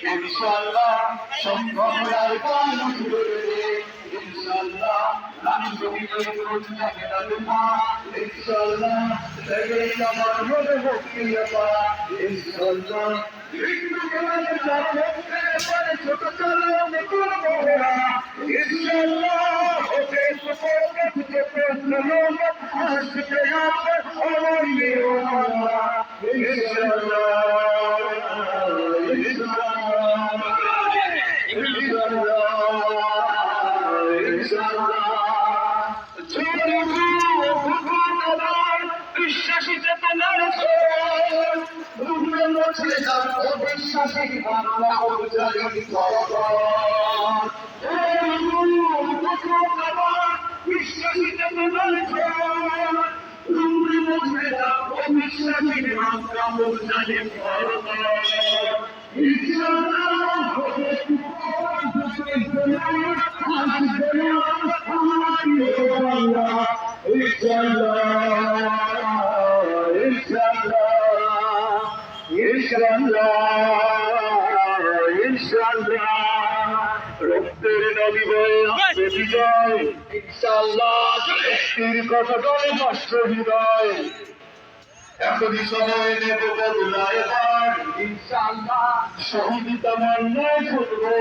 ইনশাআল্লাহ সম্ভাবনার গান ধরে ইনশাআল্লাহ আমি জমিনের প্রতিটা কেনা ইনশাআল্লাহ সেটাই আমার মনে ভক্তি পাওয়া ইনশাআল্লাহ হিন্দু কেনাকে জানে পারে ছোট চালানে করবো না ইনশাআল্লাহ ওকে সুপর্কে থেকে প্রশ্ন আসবে আমার নিয়মনা ইনশাআল্লাহ বিশ্বাসী চেতনার বিশ্বাসী বাংলা বিশ্বাসী চেতনার বিশ্বাসী রক্তের নদী বয়ে আসবে বিজয় ইনশাআল্লাহ শক্তির কথা বলে কষ্ট হৃদয় এখনই সময় নেব বদলায় ইনশাআল্লাহ শহীদ তামান্নায় ছুটবো